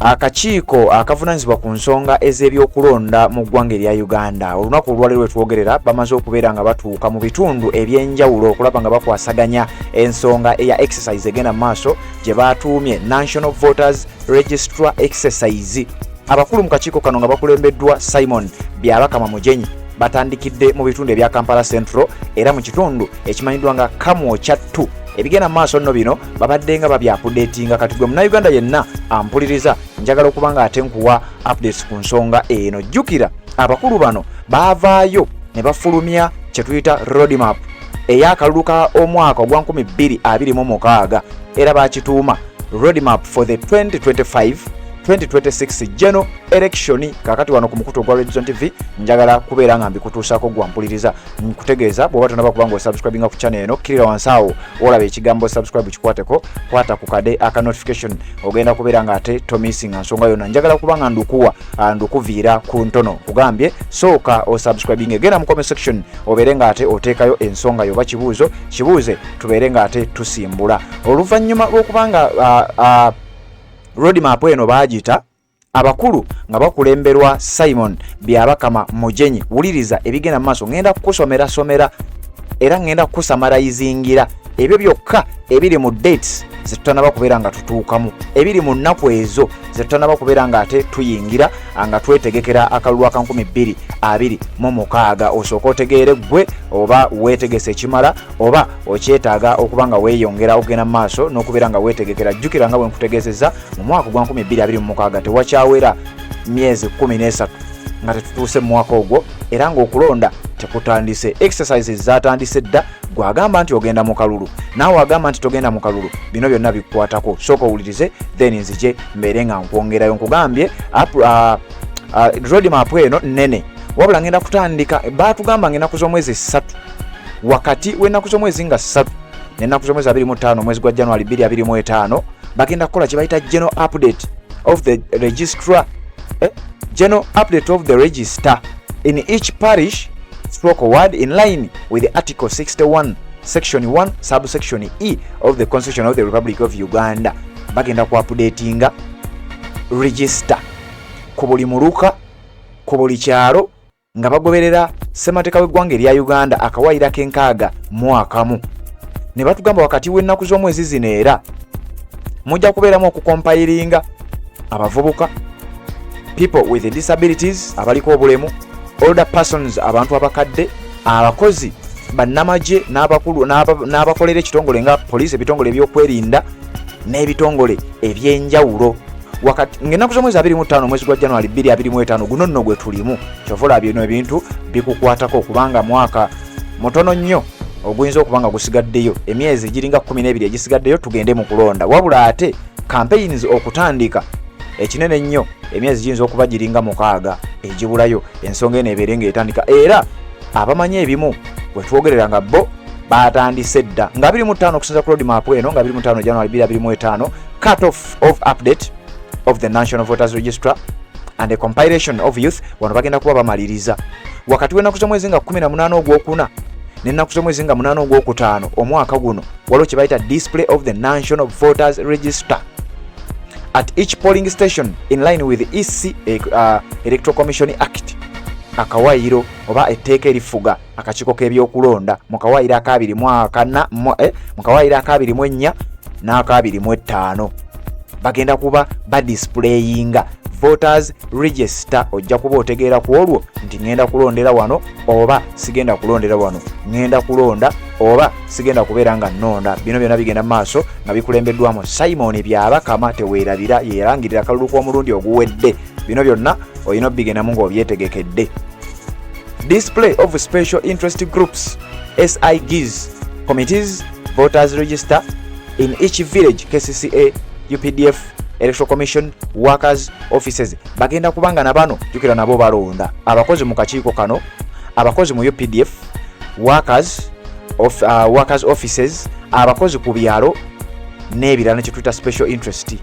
akakiiko akavunaanyizibwa ku nsonga ez'ebyokulonda mu ggwanga erya Uganda olunaku olwaleero lwetwogerera bamaze okubeera nga batuuka mu bitundu ebyenjawulo okulaba nga bakwasaganya ensonga eya exercise egenda mu maaso gye batuumye National Voters Registrar Exercise. Abakulu mu kakiiko kano nga bakulembeddwa Simon Byabakama Mujenyi batandikidde mu bitundu ebya Kampala Central era mu kitundu ekimanyiddwa nga Kamwokyattu. Ebigenda mu maaso nno bino babadde nga babyapudetinga kati gwe Munnayuganda yenna ampuliriza njagala okuba nga ate nkuwa updates ku nsonga eno. Jjukira abakulu bano baavaayo ne bafulumya kye tuyita roadmap ey'akalulu ka omwaka ogwa 2026 era bakituuma roadmap for the 2026 general election. Kakati wano ku mukutu gwa Red Zone TV njagala kubeera nga mbikutuusako gwa mpuliriza nkutegeeza bw'oba tonaba kuba ng'osubscribinga ku channel eno kirira wansi awo olaba ekigambo subscribe kikwateko kwata ku kade aka notification ogenda kubeera nga ate tomissinga nsonga yonna njagala kuba nga ndukuviira ku ntono kugambye sooka osubscribing egenda mu comment section obeere nga ate oteekayo ensonga yo kibuuze tubeere nga ate tusimbula oluvannyuma lw'okuba nga roadmap eno baagita abakulu nga bakulemberwa Simon Byabakama Mujenyi. Wuliriza ebigenda mu maaso ngenda kukusomera era ngenda kukusamarayizingira ebyo byokka ebiri mu dates zetutanaba kubeera nga tutuukamu, ebiri mu nnaku ezo zetutanaba kubeera nga ate tuyingira nga twetegekera akalulu aka 2026. Osooka otegeere gwe oba weetegese ekimala oba okyetaaga okuba nga weeyongera okugenda mu maaso n'okubeera nga weetegekera. Jjukira nga bwe nkutegeezezza mu mwaka gwa 2026 tewakyawera myezi 13 nga tetutuuse mu mwaka ogwo era ng'okulonda tekutandise. Exercises zatandise dda, gwagamba nti ogenda mu kalulu naawe agamba nti togenda mu kalulu, bino byonna bikukwatako. Sooka owulirize then nzije mbeere nga nkwongerayo. Nkugambye roadmap eno nnene wabula ngenda kutandika, baatugamba ng'ennaku z'omwezi 3 wakati w'ennaku z'omwezi nga 3 n'ennaku z'omwezi 25 mwezi gwa January 2025 bagenda kukola kye bayita general update of the registrar general update of the register in each parish stroke ward in line with the Article 61 Section 1 subsection E of the Constitution of the Republic of Uganda. Bagenda ku updatinga register ku buli muluka ku buli kyalo nga bagoberera ssemateeka w'eggwanga erya Uganda akawaayiro ak'enkaaga mu akamu. Ne batugamba wakati w'ennaku z'omwezi zino era mujja kubeeramu okukompilinga abavubuka, people with disabilities abaliko obulemu, older persons abantu abakadde, abakozi bannamagye n'abakulu n'abakolera ekitongole nga poliisi, ebitongole ebyokwerinda n'ebitongole ebyenjawulo. Wakati ng'ennaku z'omwezi 25 mwezi gwa January 2025 guno nno gwe tulimu kyovola bino ebintu bikukwatako okubanga mwaka mutono nnyo oguyinza okuba nga gusigaddeyo, emyezi giringa 12 egisigaddeyo tugende mu kulonda. Wabula ate campaigns okutandika ekinene nnyo emyezi giyinza okuba giringa 6 egibulayo, ensonga eno ebeere ng'etandika. Era abamanyi ebimu bwe twogerera nga bo batandise dda nga 25 okusinza ku roadmap eno nga 25 January 2025 cut off of update of the National Voters Register and the compilation of youth wano bagenda kuba bamaliriza wakati w'ennaku z'omwezi nga 18 ogwokuna n'ennaku z'omwezi nga 8 ogwokutaano omwaka guno waliwo kye bayita display of the National Voters Register at each polling station in line with the EC Electoral Commission Act. Akawaayiro oba etteeka erifuga akakiiko k'ebyokulonda mu kawaayiro aka24 n'aka25 bagenda kuba badisplayinga voters register. Ojja kuba otegeera ku olwo nti ngenda kulondera wano oba sigenda kulondera wano, ngenda kulonda oba sigenda kubeera nga nnonda. Bino byonna bigenda maaso nga bikulembeddwamu Simon Byabakama teweerabira yeerangirira akalulu k'omulundi oguwedde. Bino byonna olina obigendamu ng'obyetegekedde. Display of special interest groups SIGs committees voters register in each village KCCA UPDF Electoral Commission workers offices. Bagenda kubanga na bano jukira nabo balonda abakozi mu kakiiko kano, abakozi mu UPDF workers offices, abakozi ku byalo n'ebirala kye tuyita special interest.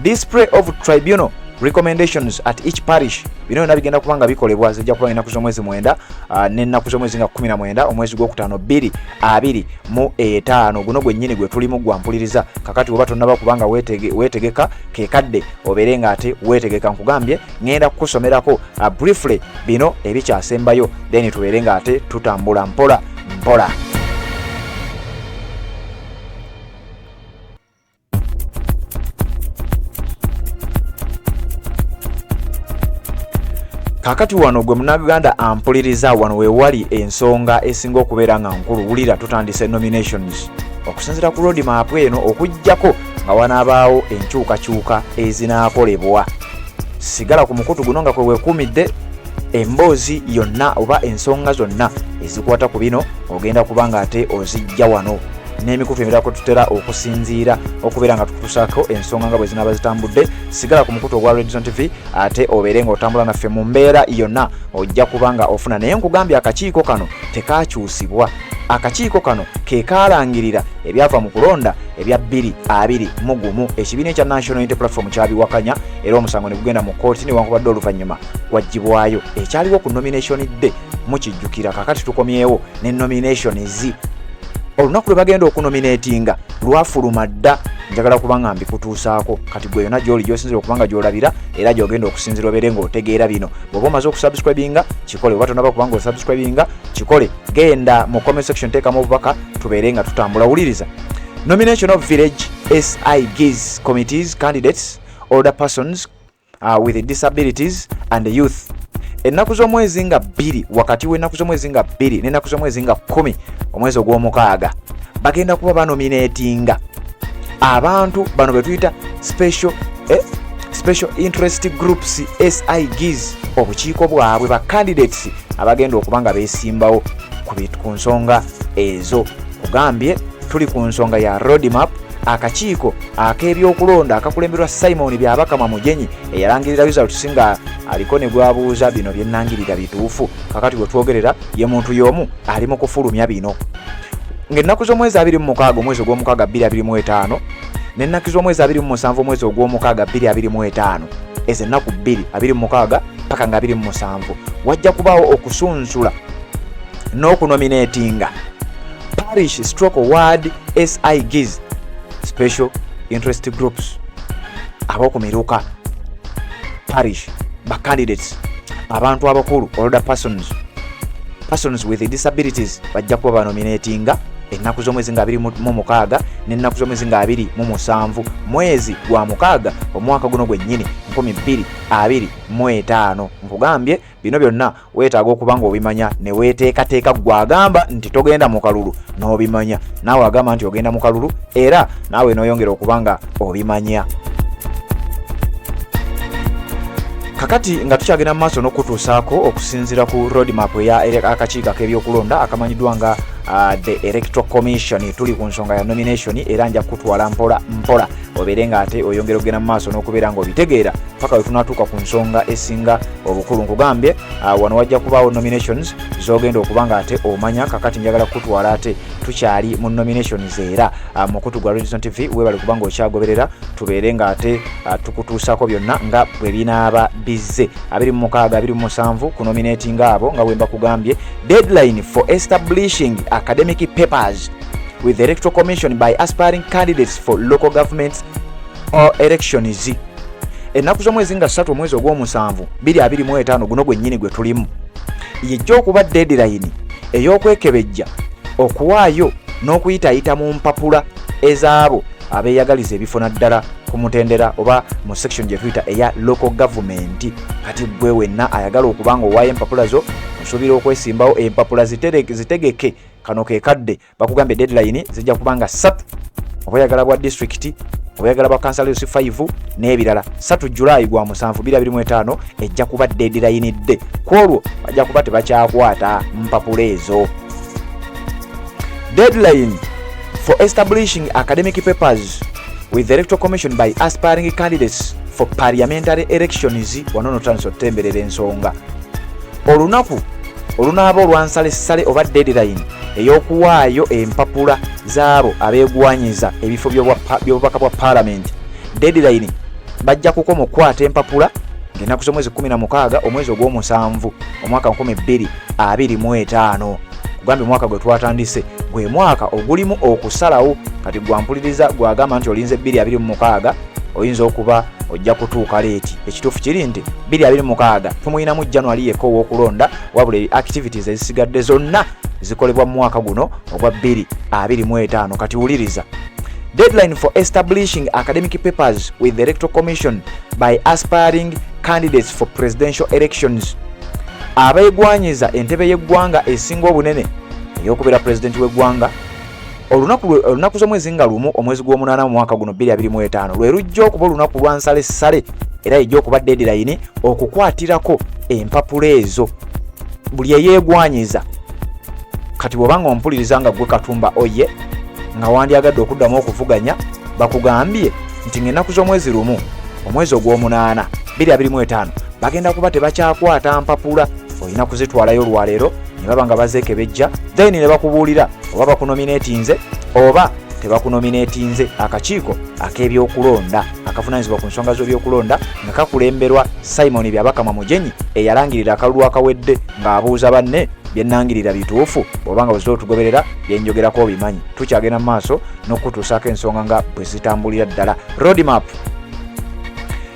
Display of tribunal recommendations at each parish bino byonna bigenda kubanga bikolebwa zijja kuba ennaku z'omwezi 9 n'ennaku z'omwezi nga 19 omwezi gw'okutaano 2025 guno gwennyini gwe tulimu gwampuliriza kakati oba tonnaba kubanga weetegeka kekadde obeere nga ate weetegeka nkugambye ngenda kukusomerako briefly bino ebikyasembayo then tubeere nga ate tutambula mpola mpola. Kakati wano gwe munnaganda ampuliriza wano wewali ensonga esinga okubeera nga nkulu wulira tutandise nominations okusinziira ku roadmap eno okujjako nga wanaabaawo enkyukakyuka ezinaakolebwa. Sigala ku mukutu guno nga kwe weekuumidde emboozi yonna oba ensonga zonna ezikwata ku bino ogenda kubanga ate ozijja wano n'emikutu emirako tutera okusinziira okubeera nga tukutusaako ensonga nga bwe zinaaba zitambudde. Sigala ku mukutu ogwa Red Zone TV ate obeere nga otambula naffe mu mbeera yonna ojja kubanga ofuna. Naye nkugambye akakiiko kano tekakyusibwa. Akakiiko kano ke kaalangirira ebyava mu kulonda ebya 2021 ekibiina ekya National Unity Platform kyabiwakanya era omusango ne gugenda mu kkooti newankubadde oluvannyuma gwaggyibwayo. Ekyaliwo ku nomination dde mukijjukira, kakati tukomyewo ne nomination zi olunaku lwe bagenda okunominatinga lwafuluma dda. Njagala kubanga mbikutuusaako kati gwe yonna gy'oli gy'osinzira okubanga gy'olabira era gy'ogenda okusinzira obeere ng'otegeera bino. Bw'oba omaze okusubscribinga kikole, oba tonnaba kubanga osubscribinga kikole, genda mu comment section teekamu obubaka tubeere nga tutambula. Wuliriza, nomination of village SIGs committees candidates older persons with disabilities and youth. Ennaku z'omwezi nga 2 wakati w'ennaku z'omwezi nga 2 n'ennaku z'omwezi nga 10 omwezi ogw'omukaaga bagenda kuba banominatinga abantu bano be tuyita special interest groups SIGs, obukiiko bwabwe ba candidates abagenda okuba nga beesimbawo ku nsonga ezo. Kugambye tuli ku nsonga ya roadmap, akakiiko ak'ebyokulonda akakulemberwa Simon Byabakama Mujenyi eyalangirira results nga aliko ne gwabuuza bino byennangirira bituufu. Kakati bwe twogerera ye muntu y'omu ali mu kufulumya bino. Ng'ennaku z'omwezi 26 omwezi ogw'omukaaga 2025 n'ennaku z'omwezi 27 omwezi ogw'omukaaga 2025 ezo ennaku 26 paka nga 27 wajja kubaawo okusunsula n'okunominatinga parish stroke ward SIGs special interest groups ab'okumiruka parish ba candidates abantu abakulu older persons with disabilities bajja kuba banominatinga ennaku z'omwezi nga 26 n'ennaku z'omwezi nga 27 mwezi gwa mukaaga omwaka guno gwennyini 2025. Nkugambye bino byonna weetaaga okuba nga obimanya ne weeteekateeka gwagamba nti togenda mu kalulu n'obimanya, naawe agamba nti ogenda mu kalulu era naawe n'oyongera okuba nga obimanya. Kakati nga tukyagenda mu maaso n'okutuusaako okusinziira ku roadmap ya akakiiko k'ebyokulonda akamanyiddwa nga the Electoral Commission, tuli ku nsonga ya nomination era nja kutwala mpola mpola obeere nga ate oyongera okugenda mu maaso n'okubeera ng'obitegeera paka we tunaatuuka ku nsonga esinga obukulu. Nkugambye wano wajja kubaawo nominations z'ogenda okuba nga ate omanya. Kakati njagala kutwala ate tukyali mu nominations era mukutu gwa Red Zone TV weebale kuba nga okyagoberera tubeere nga ate tukutuusaako byonna nga bwe binaaba bizze. 26 27 ku nominating abo nga bwe mbakugambye. Deadline for establishing academic papers with the Electoral Commission by aspiring candidates for local governments or elections. Ennaku z'omwezi nga 3 omwezi ogw'omusanvu 2025 guno gwennyini gwe tulimu yejja okuba deadline ey'okwekebejja okuwaayo n'okuyitayita mu mpapula ezaabo abeeyagaliza ebifo naddala ku mutendera oba mu section gye tuyita eya local government. Kati gwe wenna ayagala okuba nga owaayo empapula zo osuubira okwesimbawo empapula zitegeke kano ke kadde bakugambye deadline zijja kuba nga 3 obuyagala bwa district obuyagala bwa councilors 5 n'ebirala 3 July gwa 7 2025 ejja kuba deadline dde kwolwo bajja kuba tebakyakwata mpapula ezo. Deadline for establishing academic papers with the Electoral Commission by aspiring candidates for parliamentary elections. Wanono tanso temberera ensonga olunaku olunaaba olwansalessale oba deadline ey'okuwaayo empapula zaabo abeegwanyiza ebifo by'obubaka bwa parliament. Deadline bajja kukoma okukwata empapula ng'ennaku z'omwezi 16 omwezi ogw'omusanvu omwaka 2025. Kugambye omwaka gwe twatandise gwe mwaka ogulimu okusalawo kati gwampuliriza gwagamba nti olinze 2026 oyinza okuba ojja kutuuka leeti. Ekituufu kiri nti 2026 tumuyinamu January yekka ow'okulonda, wabula activities ezisigadde zonna zikolebwa mu mwaka guno ogwa 2025. Kati wuliriza. Deadline for establishing academic papers with the Electoral Commission by aspiring candidates for presidential elections. Abeegwanyiza entebe y'eggwanga esinga obunene ey'okubeera pulezidenti w'eggwanga olunaku z'omwezi nga lumu omwezi gw'omunaana mu mwaka guno 2025 lwe lujja okuba olunaku lwa nsalessale era ejja okuba deadline okukwatirako empapula ezo buli eyeegwanyiza. Kati bw'obanga ompuliriza nga gwe Katumba oye nga wandyagadde okuddamu okuvuganya bakugambye nti ng'ennaku z'omwezi lumu omwezi ogw'omunaana 2025 bagenda kuba tebakyakwata mpapula, olina kuzitwalayo olwaleero ne baba nga bazeekebejja, then ne bakubuulira oba bakunominatinze oba tebakunominatinze. Akakiiko ak'ebyokulonda akavunaanyizibwa ku nsonga z'ebyokulonda nga kakulemberwa Simon Byabakama Mujenyi eyalangirira akalulu akawedde ng'abuuza banne byennangirira bituufu obanga bwe zootugoberera byenjogerako obimanyi. Tukyagenda mu maaso n'okutuusaako ensonga nga bwe zitambulira ddala. Roadmap.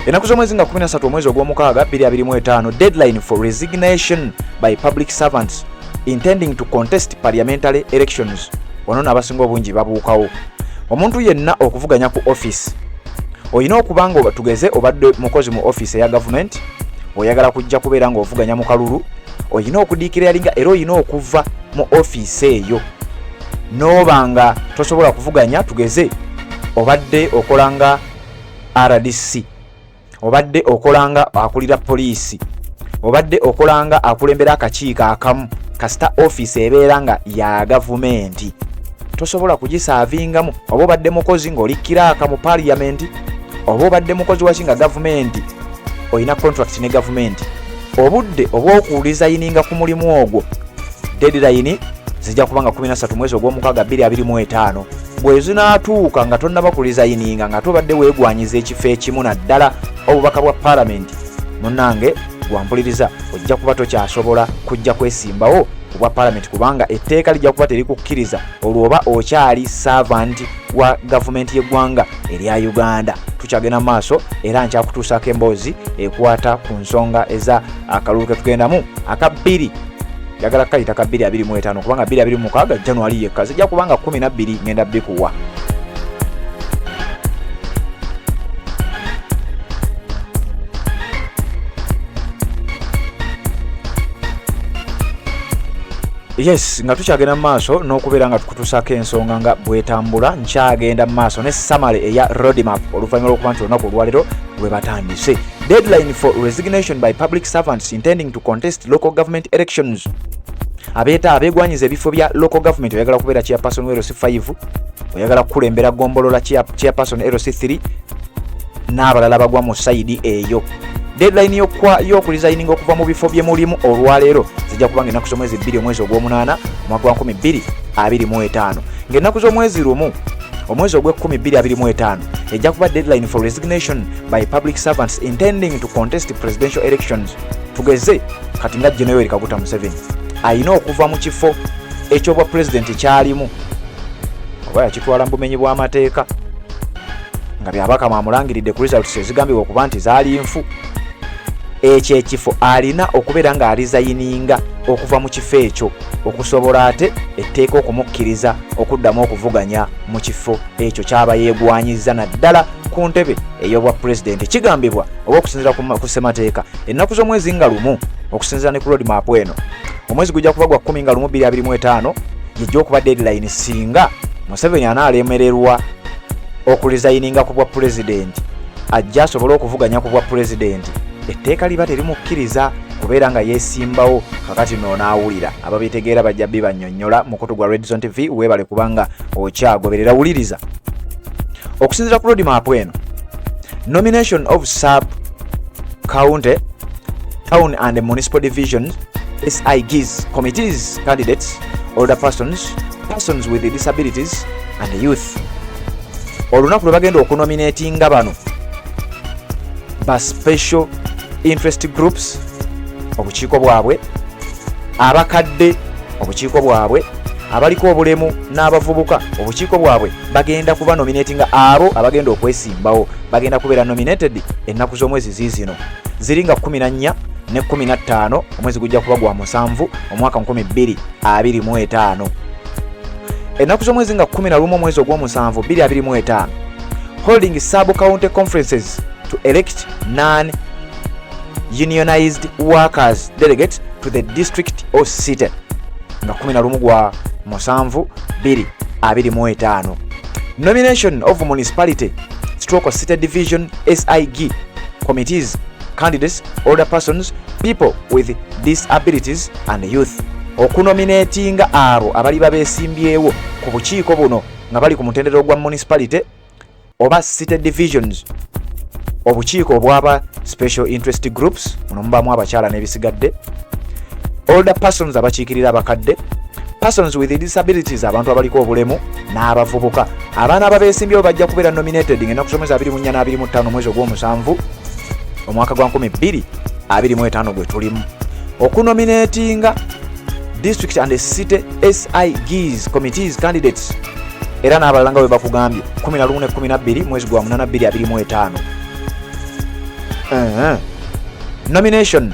Ennaku z'omwezi nga 13 omwezi ogw'omukaaga 2025 deadline for resignation by public servants intending to contest parliamentary elections. Wano n'abasinga obungi babuukawo. Omuntu yenna okuvuganya ku office olina okuba nga tugeze obadde mukozi mu office eya government oyagala kujja kubeera nga ovuganya mu kalulu, olina okudiikiralinga era olina okuva mu office eyo n'oba nga tosobola kuvuganya. Tugeze obadde okolanga RDC, obadde okolanga akulira poliisi, obadde okolanga akulembera akakiiko akamu kasita office ebeera nga ya gavumenti, tosobola kugisaavingamu. Oba obadde mukozi ng'oli kiraaka mu parliament, oba obadde mukozi wakinga gavumenti olina contract ne gavumenti, obudde obw'okulizayininga ku mulimu ogwo deadline zijja kubanga 13 mwezi ogw'omukaaga 2025. Bwe zinaatuuka nga tonnaba kulizayininga nga tobadde weegwanyiza ekifo ekimu naddala obubaka bwa parliament, munnange gwampuliriza ojja kuba tokyasobola kujja kwesimbawo obwa parliament kubanga etteeka lijja kuba terikukkiriza olwoba okyali servant wa gavumenti y'eggwanga erya Uganda. Tukyagenda maaso era nkyakutuusaako emboozi ekwata ku nsonga eza akalulu ke tugendamu aka 2 yagala kayita ka 2025 kubanga 2026 January yekka zijja kubanga 12 ngenda bikuwa. Yes, nga tukyagenda mu maaso n'okubeera nga tukutuusaako ensonga nga bwetambula. Nkyagenda mu maaso ne summary eya roadmap oluvannyuma lw'okuba nti olunaku olwaleero lwe batandise. Deadline for resignation by public servants intending to contest local government elections. Abeegwanyiza ebifo bya local government oyagala kubeera chairperson LC5, oyagala kukulembera gombolola chairperson LC3 n'abalala bagwa mu sayidi eyo. Deadline y'okulizayininga okuva mu bifo bye mulimu olwaleero zijja kubanga ennaku z'omwezi 2 omwezi ogw'omunaana omwaka wa 2025. Ng'ennaku z'omwezi lumu omwezi ogw'e10 2025 ejja kuba deadline for resignation by public servants intending to contest presidential elections. Tugeze kati nga General Yoweri Kaguta Museveni ayina okuva mu kifo eky'obwa pulezidenti kyalimu oba yakitwala mu bumenyi bw'amateeka nga Byabakama amulangiridde ku results ezigambibwa okuba nti zaali nfu. Ekyo ekifo alina okubeera nga alizayininga okuva mu kifo ekyo okusobola ate etteeka okumukkiriza okuddamu okuvuganya mu kifo ekyo kyaba yeegwanyiza naddala ku ntebe ey'obwa pulezidenti. Kigambibwa oba okusinziira ku ssemateeka ennaku z'omwezi nga lumu okusinziira ne ku roadmap eno omwezi gujja kuba gwa 10 nga lumu 2025 yejja okuba deadline singa Museveni anaalemererwa okulizayininga ku bwa pulezidenti ajja asobole okuvuganya ku bwa pulezidenti. Etteeka liba terimukkiriza kubeera nga yeesimbawo. Kakati noonaawulira ababitegeera bajja bibannyonnyola mukutu gwa Red Zone TV weebale kubanga okyagoberera. Wuliriza okusinziira ku roadmap eno nomination of sub county town and municipal divisions SIGs committees candidates older persons with disabilities and youth. Olunaku lwe bagenda okunominatinga bano ba special interest groups obukiiko bwabwe, abakadde obukiiko bwabwe, abaliko obulemu n'abavubuka obukiiko bwabwe bagenda kuba nominating abo abagenda okwesimbawo bagenda kubeera nominated ennaku z'omwezi ziizino ziri nga 14 ne 15 omwezi gujja kuba gwa 7 omwaka 2025. Ennaku z'omwezi nga 11 omwezi ogw'omusanvu 2025 holding sub-county conferences to elect non-unionized workers delegates to the district or city nga 11 gwa 7 2025. Nomination of municipality stroke city division SIG committees, candidates, older persons, people with disabilities and youth. Okunominatinga abo abali babeesimbyewo ku bukiiko buno nga bali ku mutendera gwa municipality oba city divisions, obukiiko obwaba special interest groups muno mubamu abakyala n'ebisigadde, older persons abakiikirira abakadde, persons with disabilities abantu abaliko obulemu n'abavubuka. Abaana ababeesimbyewo bajja kubeera nominated ng'ennaku z'omwezi 24 na 25 omwezi ogw'omusanvu omwaka gwa 2025 gwe tulimu. Okunominatinga district and city SIGs committees candidates era n'abalala nga bwe bakugambye 11 ne 12 mwezi gwa 8 2025. Nomination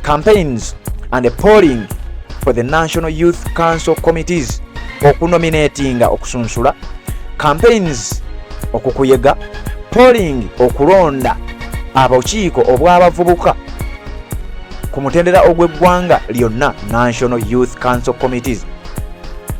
campaigns and polling for the National Youth Council committees. Okunominatinga okusunsula, campaigns okukuyega, polling okulonda abakiiko obw'abavubuka ku mutendera ogw'eggwanga lyonna National Youth Council committees.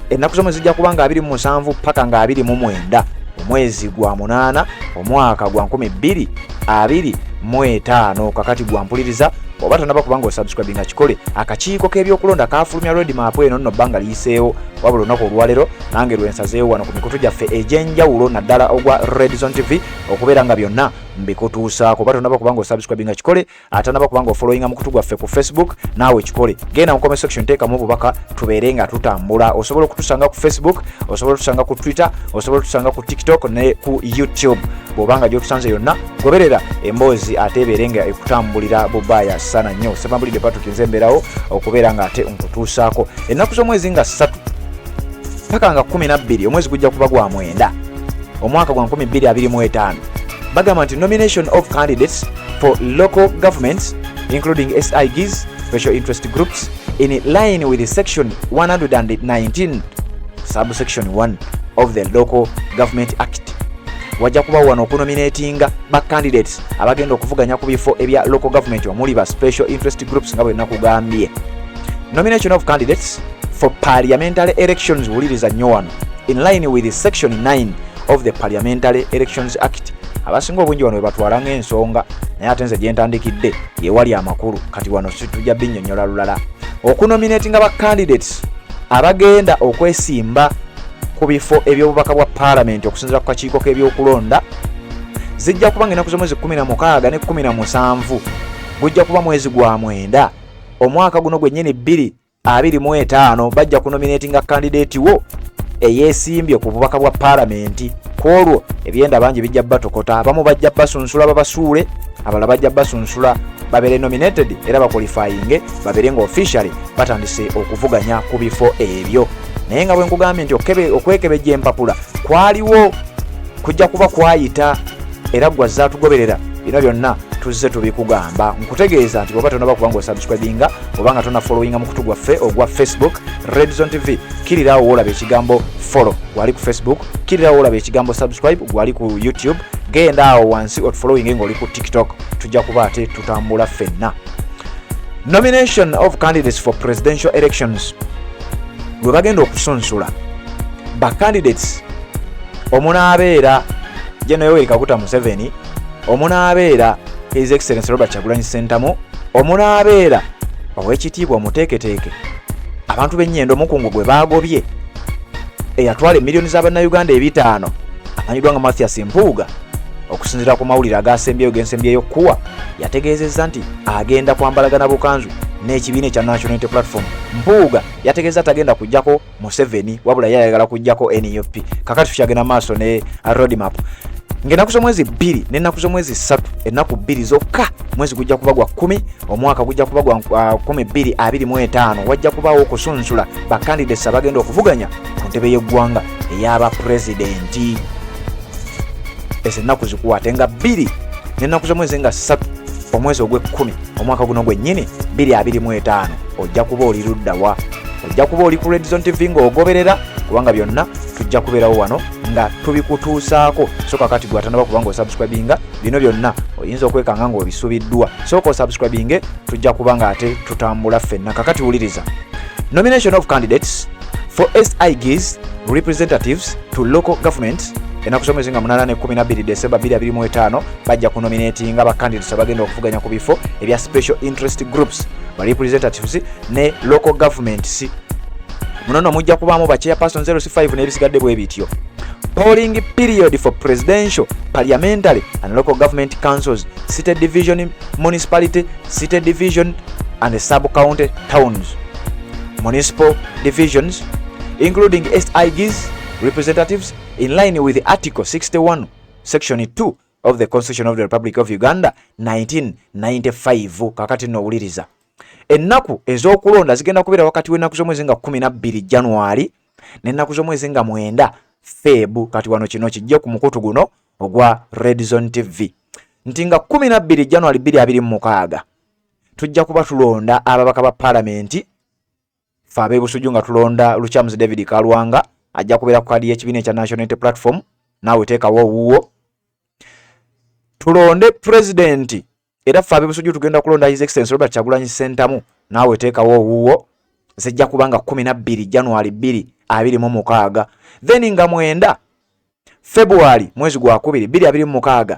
Ennaku z'omwezi zijja kuba nga 27 paka nga 29 omwezi gwa 8 omwaka gwa 2025. Kakati gwa mpuliriza oba tonaba kubanga osubscribe nga kikole akakiiko k'ebyokulonda kafulumya roadmap eno nno bbanga liyiseewo wabula olunaku olwaleero nange lwensazeewo wano ku mikutu gyaffe egy'enjawulo naddala ogwa Red Zone TV okubeera nga byonna mbikutuusaako. Oba tonaba kubanga osubscribe nga kikole ate naba kubanga ofollowinga mukutu gwaffe ku Facebook naawe kikole. Genda mu comment section teekamu obubaka tubeere nga tutambula. Osobola okutusanga ku Facebook, osobola otusanga ku Twitter, osobola otusanga ku TikTok ne ku YouTube. Bw'obanga gy'otusanze yonna goberera emboozi ate ebeere nga ekutambulira bubaaya sana nnyo. Sebambulidde Patrick nze mbeerawo okubeera nga ate nkutuusaako. Ennaku z'omwezi nga 3 paka nga 12 omwezi gujja kuba gwa 9 omwaka gwa 2025 bagamba nti nomination of candidates for local governments including SIGs, special interest groups, in line with section 119 subsection 1 of the Local Government Act. Wajja kuba wano okunominatinga ba candidates abagenda okuvuganya ku bifo ebya local government omuli ba special interest groups nga bwe nakugambye. Nomination of candidates for parliamentary elections wuliriza nnyo wano in line with section 9 of the Parliamentary Elections Act. Abasinga obungi wano webatwala ng'ensonga naye ate nze gyentandikidde yewali amakulu kati wano situjja binnyonnyola lulala. Okunominatinga ba candidates abagenda okwesimba ku bifo eby'obubaka bwa parliament okusinziira ku kakiiko k'ebyokulonda zijja kuba ng'ennaku z'omwezi 16 ne 17 gujja kuba mwezi gwa 9 omwaka guno gwennyini 2025 bajja kunominatinga candidate wo eyeesimbye ku bubaka bwa parliament. Kwolwo ebyenda bangi bijja batokota, abamu bajja basunsula babasuule, abalala bajja basunsula babere nominated era baqualifying babere nga officially batandise okuvuganya ku bifo ebyo. Naye nga bwe nkugambye nti okwekebejja empapula kwaliwo kujja kuba kwayita era gwazza tugoberera bino byonna tuzze tubikugamba. Nkutegeeza nti bw'oba tonaba kubanga osubscribinga oba nga tona followinga mukutu gwaffe ogwa Facebook Red Zone TV, kirirawo olaba ekigambo follow gwali ku Facebook, kirirawo olaba ekigambo subscribe gwali ku YouTube, genda awo wansi otufollowing ng'oli ku TikTok. Tujja kuba ate tutambula ffenna. Nomination of candidates for presidential elections. Gwe bagenda okusunsula ba candidates omunaabeera General Yoweri Kaguta Museveni, omunaabeera His Excellency Robert Kyagulanyi Ssentamu, omunaabeera ow'ekitiibwa Muteeketeeke, abantu b'ennyendo Mukungu gwe baagobye eyatwala emiliyoni z'Abannayuganda 5 amanyidwa nga Mathias Mpuuga, okusinziira ku mawulire agaasembyeyo g'ensembyeyo kuwa yategeezezza nti agenda kwambalagana bukanzu n'ekibiina ekya National Unity Platform. Mpuuga yategeeza tagenda kujjako Museveni wabula yayagala kujjako NUP. Kakati tukyagenda maaso ne roadmap. ng'ennaku z'omwezi 2 n'ennaku z'omwezi 3 ennaku 2 zokka mwezi gujja kuba gwa 10 omwaka gujja kuba gwa 1225 wajja kubaawo okusunsula bakandidates abagenda okuvuganya ku ntebe y'eggwanga ey'aba pulezidenti. Ezo ennaku zikuwaate nga 2 n'ennaku z'omwezi nga 3 omwezi ogw'e10 omwaka guno gwennyini 2025 ojja kuba oli ludda wa? Ojja kuba oli ku Red Zone TV ng'ogoberera, kubanga byonna tujja kubeerawo wano nga tubikutuusaako. So kakati gwatanaba kubanga osubscribinga bino byonna oyinza okwekanga ng'obisubiddwa. Sooka osubscribinge, tujja kubanga ate tutambula ffenna. Kakati wuliriza. Nomination of candidates for SIGs representatives to local governments ennaku z'omwezi nga 8 ne 12 December 2025 bajja kunominatinga abacandidates abagenda okuvuganya ku bifo ebya special interest groups ba representatives ne local governments. Munono mujja kubaamu ba chairperson 065 n'ebisigadde bwe bityo. Polling period for presidential, parliamentary and local government councils, city division, municipality, city division and sub-county towns. Municipal divisions, including SIGs representatives, in line with Article 61, Section 2 of the Constitution of the Republic of Uganda, 1995. Kakati n'owuliriza. Ennaku ez'okulonda zigenda kubeera wakati w'ennaku z'omwezi nga 12 January n'ennaku z'omwezi nga 9 February. Kati wano kino kijja ku mukutu guno ogwa Red Zone TV nti nga 12 January 2026 tujja kuba tulonda ababaka ba palamenti. Ffe ab'ebusuju nga tulonda Luchamuzi David Kalwanga ajja kubeera ku kadi y'ekibiina ekya National Unity Platform. Naawe teekawo wuwo. Tulonde president era ffe ab'ebusuju tugenda kulonda His Excellency Robert Kyagulanyi Ssentamu. Naawe teekawo wuwo. Zijja kubanga 12 January 2026. Then nga 9 February mwezi gwa 2 2026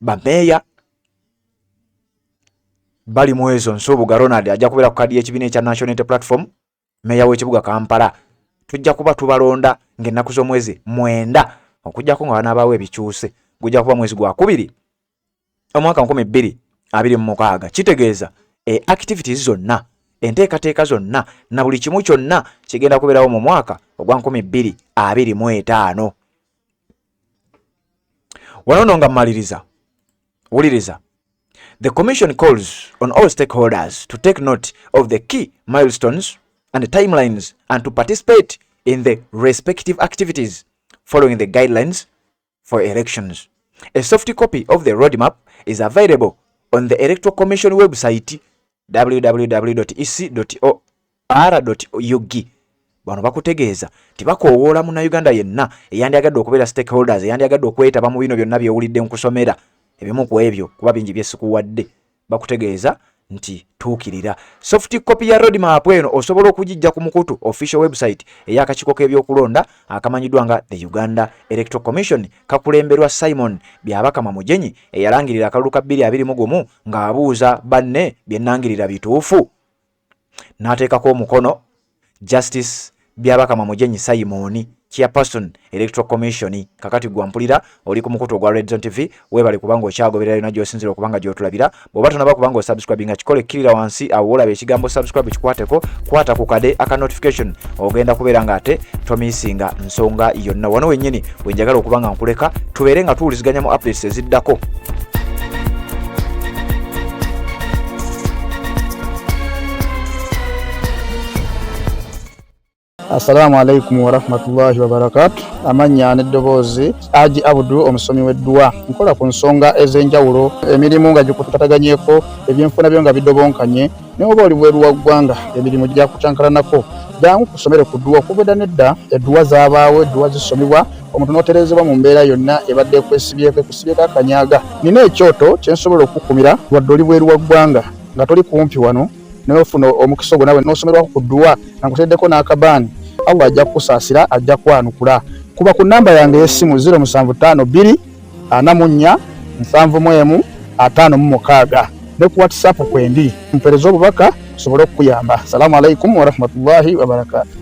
bameeya bali mwezo Nsubuga Ronald ajja kubeera ku kadi y'ekibiina ekya National Unity Platform, meeya w'ekibuga Kampala. Tujja kuba tubalonda ng'ennaku z'omwezi 9 okujjako nga banabaawo ebikyuse. Gujja kuba mwezi gwa 2 omwaka 2026. Kitegeeza activities zonna, enteekateeka zonna na buli kimu kyonna kigenda kubeerawo mu mwaka ogwa 2025. Wano nga mmaliriza, wuliriza. The Commission calls on all stakeholders to take note of the key milestones and timelines and to participate in the respective activities following the guidelines for elections. A soft copy of the roadmap is available on the Electoral Commission website www.ec.or.ug. Bano bakutegeeza tibakoowoola munnayuganda yenna eyandyagadde okubeera stakeholders, eyandyagadde okwetaba mu bino byonna byewulidde nkusomera ebimu ku ebyo kuba bingi byesikuwadde. Bakutegeeza nti tuukirira. Soft copy ya roadmap eno osobola okugijja ku mukutu official website ey'akakiiko k'ebyokulonda akamanyiddwa nga the Uganda Electoral Commission kakulemberwa Simon Byabakama Mujenyi eyalangirira akalulu ka 2021 ng'abuuza banne byennangirira bituufu. N'ateekako omukono Justice Byabakama Mujenyi Simon, Chairperson Electoral Commission. Kakati gwampulira oli ku mukutu ogwa Red Zone TV. Webale kubanga okyagoberera yonna gy'osinzira okubanga gy'otulabira. Bw'oba tonaba kubanga osubscribinga kikole kirira wansi awo olaba ekigambo subscribe kikwateko, kwata ku kade aka notification ogenda kubeera nga ate tomisinga nsonga yonna. Wano wennyini wenjagala okubanga nkuleka tubeere nga tuwuliziganya mu updates eziddako. Assalamu alaikum wa rahmatullahi wa barakatuh. Amanya n'eddoboozi Haji Abdul omusomi w'eddwa. Nkola ku nsonga ez'enjawulo, emirimu nga gikutataganyeko, ebyenfuna byo nga bidobonkanye, ne oba oli bweru wa ggwanga emirimu gya kucankalanako. Jangu kusomere ku ddwa okubeda nedda eddwa zaabaawo, eddwa zisomibwa omuntu n'oterezebwa mu mbeera yonna ebadde ekwesibyeko akanyaga. Nina ekyoto kye nsobola okukumira wadde oli bweru wa ggwanga nga toli kumpi wano n'ofuna omukisa ogwo nawe n'osomerwako ku ddwa nga nkuteddeko n'akabaani. Allah ajja kusaasira, ajja kwanukula. Kuba ku namba yange y'essimu 0752 44 71 56 ne ku WhatsApp kwendi mpereza obubaka sobole okuyamba. Assalamu alaikum wa rahmatullahi wa barakatuh.